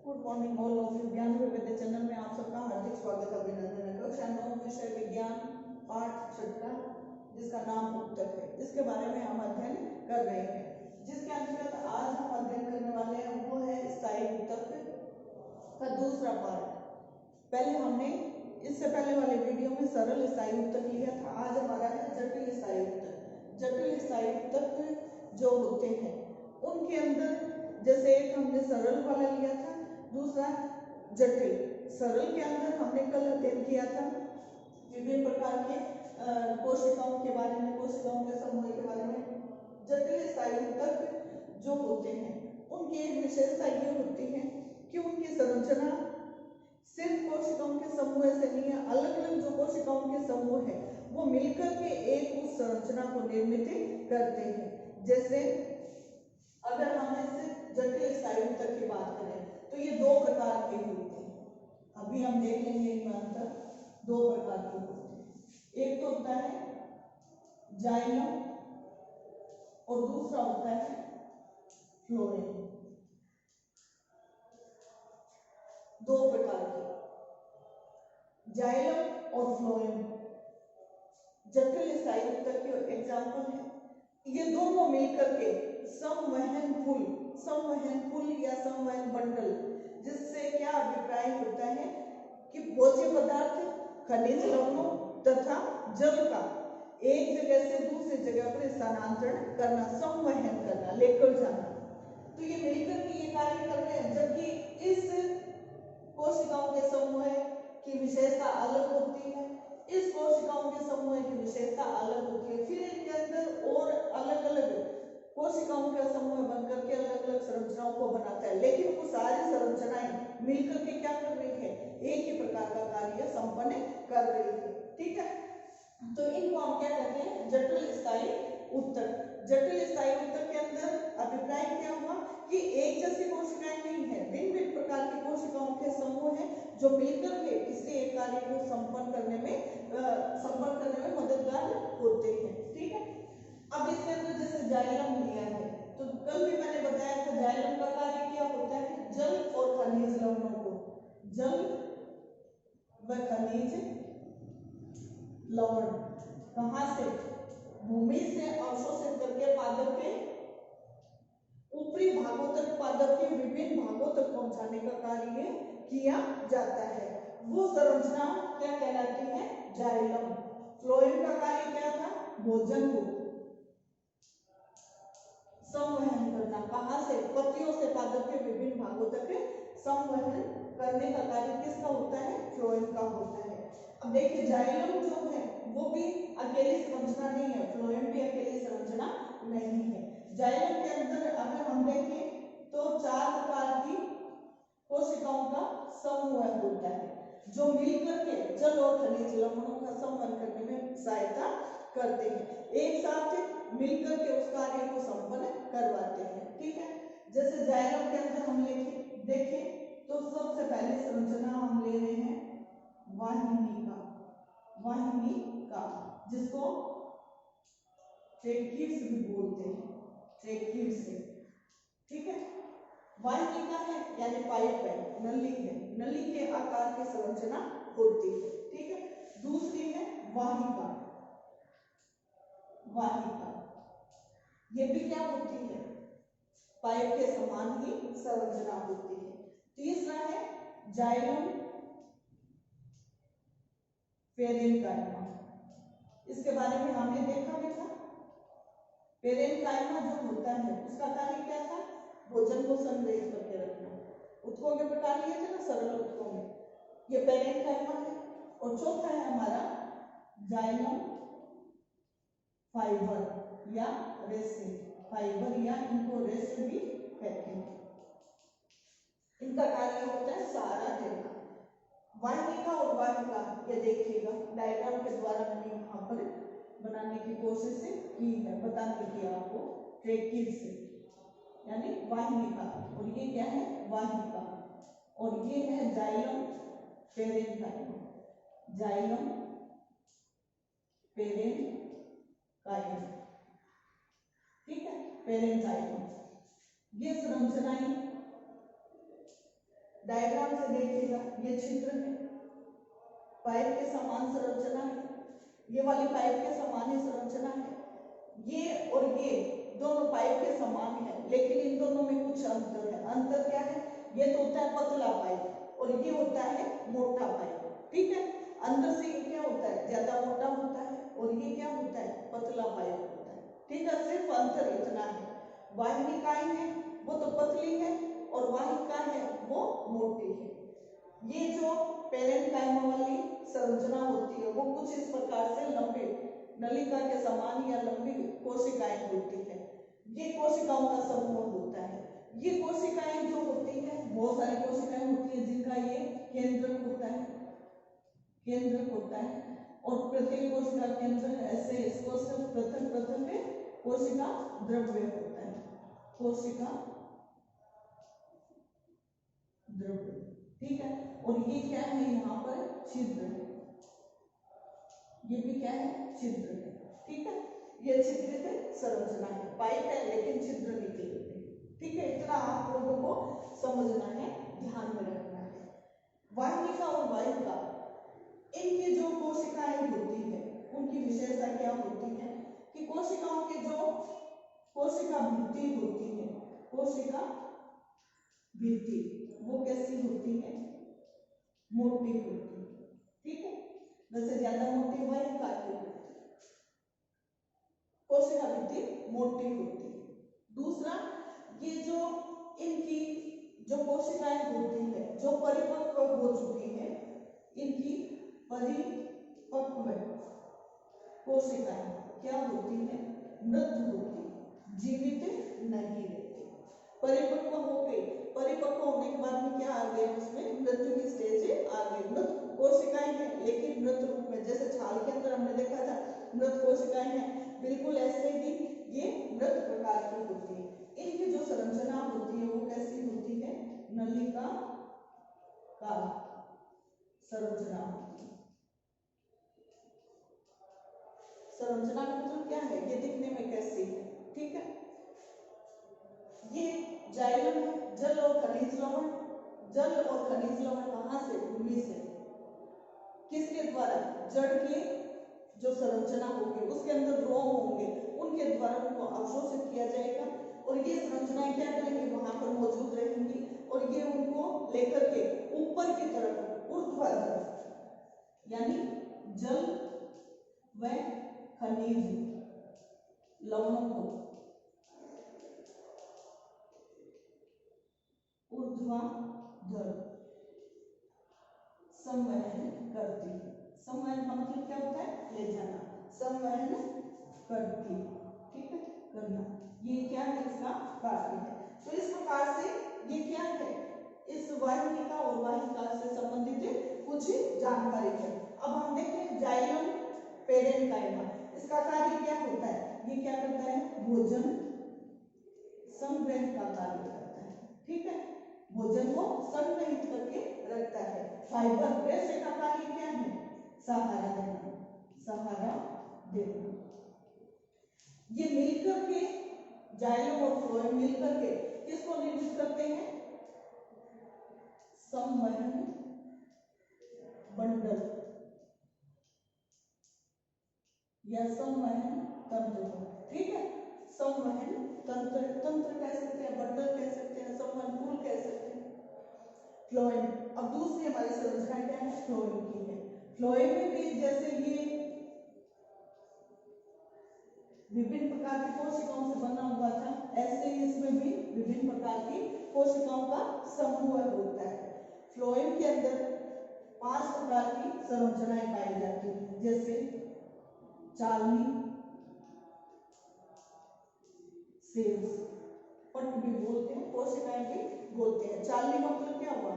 Good morning all of you. ज्ञान विविध channel में आप सबका हार्दिक स्वागत अभिनंदन है। कक्षा 9 विषय विज्ञान पाठ छठा जिसका नाम उत्तक है, इसके बारे में हम अध्ययन कर रहे हैं। जिसके अंतर्गत आज हम अध्ययन करने वाले हैं वो है स्थायी उत्तक का दूसरा पार्ट। पहले हमने इससे पहले वाले वीडियो में सरल स्थायी उत्तक लिया था। आज हमारा है जटिल स्थायी उत्तक। जटिल स्थायी उत्तक जो होते हैं उनके अंदर जैसे एक हमने सरल वाला लिया था, दूसरा जटिल। सरल के अंदर हमने कल अध्ययन किया था विभिन्न प्रकार के कोशिकाओं के बारे में, कोशिकाओं के समूह के बारे में। जटिल स्थायी उत्तक जो होते हैं उनकी एक विशेषता ये होती है कि उनकी संरचना सिर्फ कोशिकाओं के समूह से नहीं है, अलग अलग जो कोशिकाओं के समूह है वो मिलकर के एक उस संरचना को निर्मित करते हैं। जैसे अगर हम इससे जटिल स्थायी उत्तक की बात करें तो ये दो प्रकार के होते हैं। अभी हम देख लेंगे इनमें अंतर। दो प्रकार के होते हैं, एक तो होता है जाइलम और दूसरा होता है फ्लोएम। दो प्रकार के जाइलम और फ्लोएम जटिल स्थायी उत्तक के एग्जाम्पल है। ये दोनों मिलकर के संवहन पुल या संवहन बंडल, जिससे क्या अभिप्राय होता है कि भोज्य पदार्थ, खनिज लवणों तथा जल का एक जगह से दूसरी जगह पर स्थानांतरण करना, संवहन करना, लेकर जाना। तो ये मिलकर के ये कार्य कर रहे हैं। जबकि इस कोशिकाओं के समूह की विशेषता अलग होती है, इस कोशिकाओं के समूह की विशेषता अलग होती है। फिर इनके अंदर और अलग अलग कोशिकाओं का समूह बनकर के अलग अलग संरचनाओं को बनाता है, लेकिन वो सारी संरचनाएं मिलकर के क्या कर रही है, एक ही प्रकार का कार्य संपन्न कर रही है। ठीक है, तो इनको हम क्या कहते हैं, जटिल स्थायी उत्तक। जटिल स्थायी उत्तक के अंदर अभिप्राय क्या हुआ कि एक जैसी कोशिकाएं नहीं है, भिन्न भिन्न प्रकार की कोशिकाओं के समूह है जो मिलकर के किसी एक कार्य को संपन्न करने में मददगार होते हैं। ठीक है, अब इसके अंदर जैसे जाइलम लिया है तो कल भी मैंने बताया था जाइलम का कार्य क्या होता है, जल और खनिज लवणों को, जल व खनिज लवण कहां से, भूमि से अवशोषित करके पादप के ऊपरी भागों तक, पादप के विभिन्न भागों तक पहुंचाने का कार्य किया जाता है। वो संरचना क्या कहलाती है, जाइलम। फ्लोएम का कार्य क्या था, भोजन को संवहन करना, कहां से, पत्तियों से पादप के विभिन्न भागों तक संवहन करने का कार्य किसका होता है, फ्लोएम का होता है। अब देखिए जाइलम जो है वो भी अकेली संरचना नहीं है, फ्लोएम भी अकेली संरचना नहीं है। जाइलम के अंदर अगर हम देखें तो 4 प्रकार की कोशिकाओं का समूह होता है जो मिलकर के जल और खनिज लवणों का संवहन करने में सहायता करते हैं, एक साथ मिलकर के उस कार्य को संपन्न करवाते हैं। ठीक है, जैसे जाइलम के अंदर हम देखें तो सबसे पहले संरचना हम ले रहे हैं वाहिनी का, जिसको ट्रेकिड्स भी बोलते हैं, ट्रेकिड्स। ठीक है, वाहिनी है यानी पाइप है, नली है, नली के आकार की संरचना होती है। ठीक है, दूसरी है वाहिका। ये भी क्या होती है, पाइप के समान ही संरचना होती है। तीसरा है जाइलम पेरेन्काइमा। इसके बारे में हमने देखा भी था। पेरेन्काइमा जो होता है उसका कार्य क्या था, भोजन को संग्रहित करके रखना। उत्तकों के प्रकार लिए थे ना, सरल उत्तकों में ये पेरेन्काइमा है। और चौथा है हमारा जाइलम फाइबर या रेसे, फाइबर या इनको रेसे भी कहते हैं। इनका कार्य होता है सहारा देना। वाहिका और वाहिका ये देखिएगा डायग्राम के द्वारा मैंने यहाँ पर बनाने की कोशिश की है, बताने की आपको, ट्रेकिड से यानी वाहिका, और ये क्या है वाहिका, और ये है जाइलम पेरेन्काइमा। जाइलम पेरेन्काइमा, ठीक है, पेरेन्काइमा। ये संरचनाएं डायग्राम से देखिएगा, ये छिद्र है, पाइप के समान संरचना है, ये वाली पाइप के समान ही संरचना है, ये और ये दोनों पाइप के समान है, लेकिन इन दोनों में कुछ अंतर है। अंतर क्या है? ये तो होता है पतला पाइप और ये होता है मोटा पाइप, ठीक है। अंदर से ये क्या होता है? ज्यादा मोटा होता है और ये क्या होता है? पतला पाइप होता है, ठीक है। सिर्फ अंतर इतना है। वाहिनिकाएं हैं वो तो पतली है और वाहिका है वो मोटी है। ये जो पेरेन्काइमा वाली संरचना होती है वो कुछ इस प्रकार से लंबे नलिका के समान या लंबी कोशिकाएं होती है। ये कोशिकाओं का समूह होता है। ये कोशिकाएं जो होती है, बहुत सारी कोशिकाएं होती है जिनका ये केंद्रक होता है, केंद्रक होता है, और प्रत्येक कोशिका के अंदर ऐसे इसको सिर्फ पृथक पृथक में कोशिका द्रव्य होता है, कोशिका द्रव्य, ठीक है। और ये क्या है? यहाँ पर छिद्र है, ये भी क्या है? छिद्र है, ठीक है। ये छिद्रित संरचना है, पाइप है लेकिन छिद्र निकले होते हैं, ठीक है। इतना आप लोगों को समझना है, ध्यान में रखना है। वाहिनिका और वाहिका, इनकी जो कोशिकाएं होती है उनकी विशेषता क्या होती है कि कोशिकाओं की जो कोशिका भित्ति होती है, कोशिका भित्ति वो कैसी होती है? मोटी होती है, ठीक है। वैसे ज्यादा मोटी वाहिका की होती है, कोशिका भित्ति मोटी होती है। दूसरा, ये जो इनकी जो कोशिकाएं होती है जो परिपक्व हो चुकी है, इनकी परिपक्व कोशिकाएं क्या होती है? मृत होती है, जीवित नहीं रहती। परिपक्व हो गई, परिपक्व होने के बाद में क्या आ गया? उसमें मृत्यु की स्टेज आ गई। मृत कोशिकाएं हैं लेकिन मृत रूप में, जैसे छाल के अंदर हमने देखा था मृत कोशिकाएं हैं, बिल्कुल ऐसे ही ये मृत प्रकार की होती है। इनकी जो संरचना होती है वो कैसी होती है? नलिका का संरचना होती है। संरचना का मतलब क्या है? ये दिखने में कैसी है, ठीक है। ये जाइलम है, जल और खनिज लवण। जल और खनिज लवण कहां से? भूमि से। किसके द्वारा? जड़ की जो संरचना होगी उसके अंदर रोम होंगे, उनके द्वारा उनको अवशोषित किया जाएगा और ये संरचनाएं क्या करेंगी? वहां पर मौजूद रहेंगी और ये उनको लेकर के ऊपर की तरफ ऊर्ध्वाधर, यानी जल व खनिज लवणों को ऊर्ध्वाधर संवहन करती है। संवहन का मतलब क्या होता है? ले जाना, संवहन करती, ठीक है, करना। ये क्या है? इसका कार्य है। तो इस प्रकार से ये क्या है? इस वाहिनिका और वाहिका से संबंधित कुछ जानकारी है। अब हम देखें जाइलम पेरेन्काइमा, इसका कार्य क्या होता है? ये क्या करता है? भोजन संग्रहण का कार्य करता है, ठीक है। भोजन को संग्रहित करके रखता है। फाइबर प्रेस का कार्य क्या है? सहारा देना, सहारा देना। ये मिलकर के जाइलम और फ्लोएम मिलकर के किसको निर्मित करते हैं? संवहन बंडल या संवहन तंत्र, ठीक है। संवहन तंत्र, तंत्र कह सकते हैं, बंडल कह सकते हैं, संवहन पुल कह सकते हैं। फ्लोएम, अब दूसरी हमारी संरचना क्या है? फ्लोएम की है। फ्लोएम में भी जैसे ये विभिन्न प्रकार की कोशिकाओं से बना हुआ था, ऐसे ही इसमें भी विभिन्न प्रकार की कोशिकाओं का समूह होता है। फ्लोएम के अंदर 5 प्रकार की संरचनाएं पाई जाती हैं, जैसे चालनी, सेल्स, पट भी बोलते हैं, कोशिकाएं भी बोलते हैं। चालनी का मतलब क्या हुआ?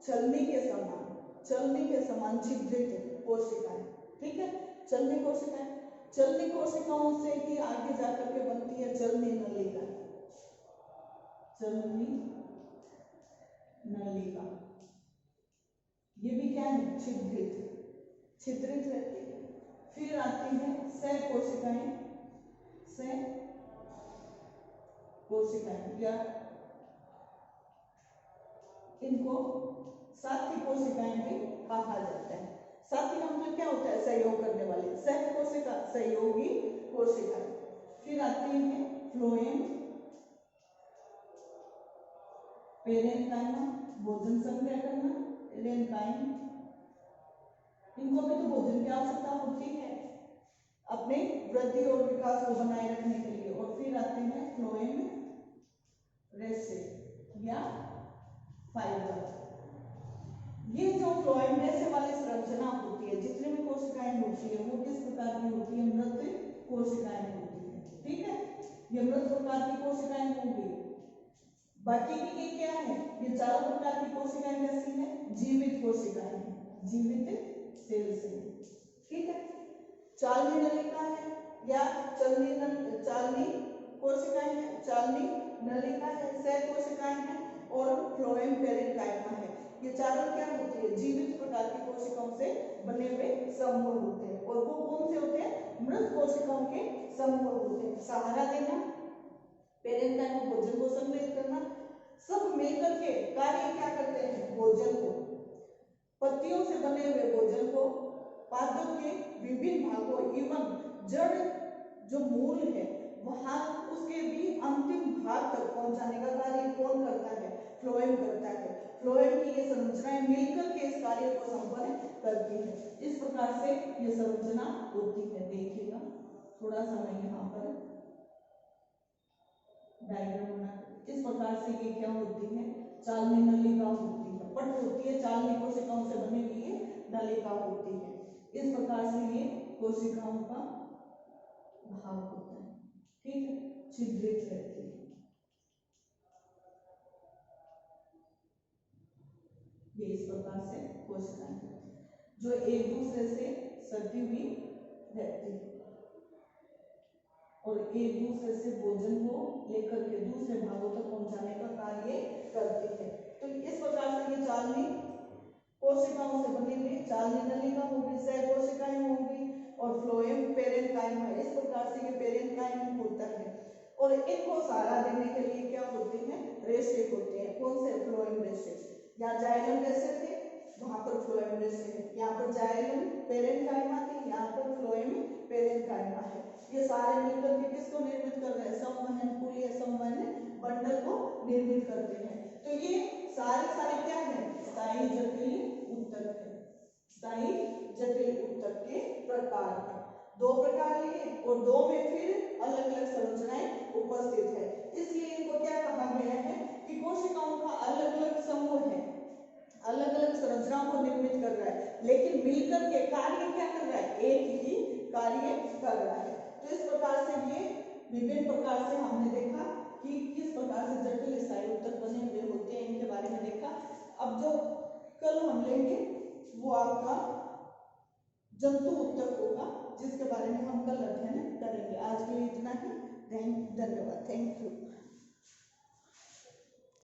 छलनी के समान, चलनी के समान छिद्रित कोशिकाएं, ठीक है। चलनी कोशिकाएं, चलनी कोशिकाओं से ही आगे जाकर के बनती है चलनी नलिका, चलनी नलिका। ये भी क्या है? छिद्रित, छिद्रित रहती है। फिर आती है सह कोशिकाएं, सह कोशिकाएं या इनको साथी कोशिकाएं भी कहा जाता है। साथी का मतलब क्या होता है? सहयोग करने वाले, सह कोशिका, सहयोगी कोशिकाएं। फिर आती है फ्लोएम, पेरेन्काइमा, भोजन संग्रह करना, पेरेन्काइम, इनको भी तो भोजन की आवश्यकता होती है अपने वृद्धि और विकास को बनाए रखने के लिए। और फिर आते हैं फ्लोएम रेसे या फाइबर। ये जो फ्लोएम रेसे वाली संरचना होती है, जितने भी कोशिकाएं होती है वो किस प्रकार की होती है? मृत कोशिकाएं होती है। ठीक है, ये मृत प्रकार की कोशिकाएं होंगी। बाकी की ये क्या है? ये चारों प्रकार की कोशिकाएं कैसी है? जीवित कोशिकाएं, जीवित सेल्स है। ठीक है, चालनी नलिका है या चालनी कोशिकाएं है, चालनी नलिका है, सह कोशिकाएं हैं और फ्लोएम पेरेन्काइमा है। ये चारों क्या होती है? जीवित प्रकार की कोशिकाओं से बने हुए समूह होते हैं। और वो कौन से होते हैं? मृत कोशिकाओं के समूह होते हैं। सहारा देना, पेरेन्काइमा भोजन को संग्रहित करना, सब मिलकर के कार्य क्या करते हैं? भोजन को, पत्तियों से बने हुए भोजन को पादप के विभिन्न भागों एवं जड़ जो मूल है वहां उसके भी अंतिम भाग तक पहुंचाने का कार्य कौन करता है? फ्लोएम करता है। फ्लोएम की ये संरचनाएं मिलकर के इस कार्य को संपन्न करती है। इस प्रकार से ये संरचना होती है। देखिएगा थोड़ा सा मैं यहाँ पर डायग्राम बना, इस प्रकार से ये क्या होती है? चालनी नलिका होती है, पट होती है, चालनी कोशिकाओं से बनी हुई है नलिका होती है। इस प्रकार से ये कोशिकाओं का भाग होता है। ठीक है, छिद्रित रहती है। ये इस प्रकार से कोशिकाएं जो एक दूसरे से सटी हुई रहती है और एक दूसरे से भोजन को लेकर के दूसरे भागों तक पहुंचाने का कार्य करती है। तो इस प्रकार से ये चालनी कोशिकाओं से बनी हुई चालनी नलिका होगी, सह कोशिकाएं होंगी और फ्लोएम पेरेन्काइमा। इस प्रकार से ये पेरेन्काइम होता है। और इनको सहारा देने के लिए क्या होते हैं? रेशे होते हैं। कौन से? फ्लोएम रेशे। यहाँ जाइलम रेशे थे, वहां पर फ्लोएम रेशे है। यहाँ पर जाइलम पेरेन्काइमा थी, यहाँ पर फ्लोएम पेरेन्काइमा है। ये सारे मिलकर के किसको निर्मित कर रहे हैं? संवहन पुल या संवहन बंडल को निर्मित करते हैं। तो ये सारे क्या है? स्थायी जटिल ऊतक है। स्थायी जटिल ऊतक के प्रकार है। दो प्रकार लिए और दो में फिर अलग अलग संरचनाएं उपस्थित है। इसलिए इनको क्या कहा गया है कि कोशिकाओं का अलग अलग समूह है, अलग अलग संरचनाओं को निर्मित कर रहा है, लेकिन मिलकर के कार्य क्या कर रहा है? एक ही कार्य कर रहा है। तो इस प्रकार से ये विभिन्न प्रकार से हमने देखा कि किस प्रकार से जटिल स्थायी ऊतक बने